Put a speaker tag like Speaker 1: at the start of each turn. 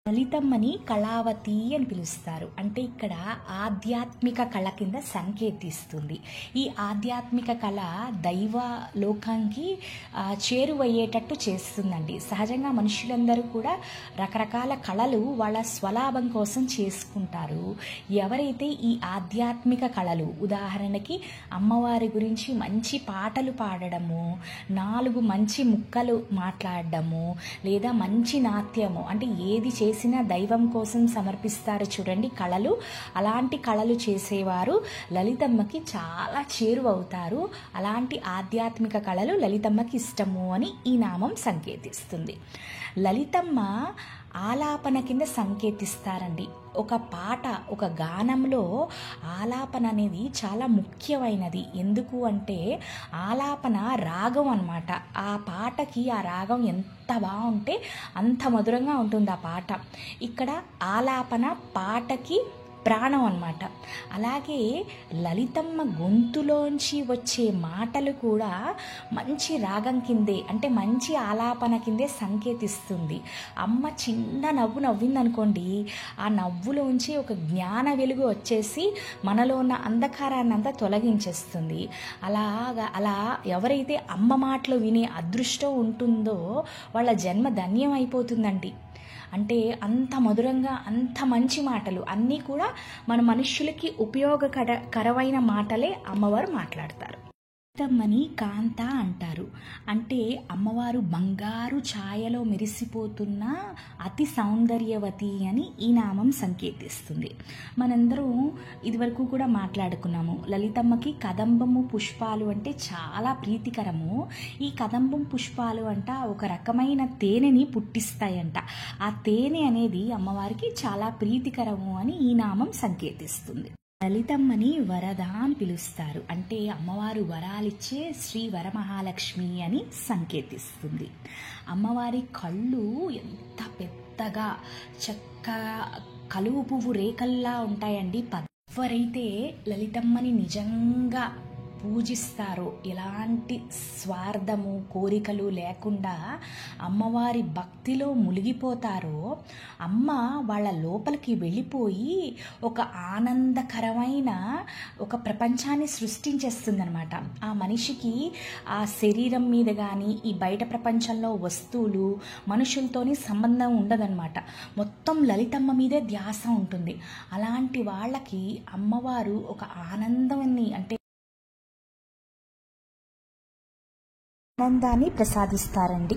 Speaker 1: లలితమ్మని కళావతి అని పిలుస్తారు. అంటే ఇక్కడ ఆధ్యాత్మిక కళ కింద సంకేతిస్తుంది. ఈ ఆధ్యాత్మిక కళ దైవ లోకానికి చేరువయ్యేటట్టు చేస్తుందండి. సహజంగా మనుషులందరూ కూడా రకరకాల కళలు వాళ్ళ స్వలాభం కోసం చేసుకుంటారు. ఎవరైతే ఈ ఆధ్యాత్మిక కళలు, ఉదాహరణకి అమ్మవారి గురించి మంచి పాటలు పాడడము, 4 మంచి ముక్కలు మాట్లాడడము, లేదా మంచి నాట్యము, అంటే ఏది చేసినా దైవం కోసం సమర్పిస్తారు చూడండి కళలు. అలాంటి కళలు చేసేవారు లలితమ్మకి చాలా చేరువవుతారు. అలాంటి ఆధ్యాత్మిక కళలు లలితమ్మకి ఇష్టము అని ఈ నామం సంకేతిస్తుంది. లలితమ్మ ఆలాపన కింద సంకేతిస్తారండి. ఒక పాట, ఒక గానంలో ఆలాపన అనేది చాలా ముఖ్యమైనది. ఎందుకు అంటే ఆలాపన రాగం అన్నమాట. ఆ పాటకి ఆ రాగం ఎంత బాగుంటే అంత మధురంగా ఉంటుంది ఆ పాట. ఇక్కడ ఆలాపన పాటకి ప్రాణం అన్నమాట. అలాగే లలితమ్మ గొంతులోంచి వచ్చే మాటలు కూడా మంచి రాగం కిందే, అంటే మంచి ఆలాపన కిందే సంకేతిస్తుంది. అమ్మ చిన్న నవ్వు నవ్విందనుకోండి, ఆ నవ్వులోంచి ఒక జ్ఞాన వెలుగు వచ్చేసి మనలో ఉన్న అంధకారాన్ని అంతా తొలగించేస్తుంది. అలా ఎవరైతే అమ్మ మాటలు వినే అదృష్టం ఉంటుందో వాళ్ళ జన్మ ధన్యం అయిపోతుందండి. అంటే అంత మధురంగా, అంత మంచి మాటలు అన్నీ కూడా మన మనుష్యులకి ఉపయోగకరమైన మాటలే అమ్మవారు మాట్లాడతారు. లలితమ్మని కాంత అంటారు. అంటే అమ్మవారు బంగారు ఛాయలో మెరిసిపోతున్న అతి సౌందర్యవతి అని ఈ నామం సంకేతిస్తుంది. మనందరం ఇదివరకు కూడా మాట్లాడుకున్నాము. లలితమ్మకి కదంబము పుష్పాలు అంటే చాలా ప్రీతికరము. ఈ కదంబం పుష్పాలు అంట ఒక రకమైన తేనెని పుట్టిస్తాయంట. ఆ తేనె అనేది అమ్మవారికి చాలా ప్రీతికరము అని ఈ నామం సంకేతిస్తుంది. లలితమ్మని వరద అని పిలుస్తారు. అంటే అమ్మవారు వరాలిచ్చే శ్రీ వరమహాలక్ష్మి అని సంకేతిస్తుంది. అమ్మవారి కళ్ళు ఎంత పెద్దగా చక్కగా కలువ పువ్వు రేఖల్లా ఉంటాయండి. ఎవరైతే లలితమ్మని నిజంగా పూజిస్తారో, ఎలాంటి స్వార్థము కోరికలు లేకుండా అమ్మవారి భక్తిలో మునిగిపోతారో, అమ్మ వాళ్ళ లోపలికి వెళ్ళిపోయి ఒక ఆనందకరమైన ఒక ప్రపంచాన్ని సృష్టించేస్తుందనమాట. ఆ మనిషికి ఆ శరీరం మీద కానీ ఈ బయట ప్రపంచంలో వస్తువులు మనుషులతోని సంబంధం ఉండదన్నమాట. మొత్తం లలితమ్మ మీదే ధ్యాస ఉంటుంది. అలాంటి వాళ్ళకి అమ్మవారు ఒక ఆనందాన్ని, అంటే ఆనందాన్ని ప్రసాదిస్తారండి.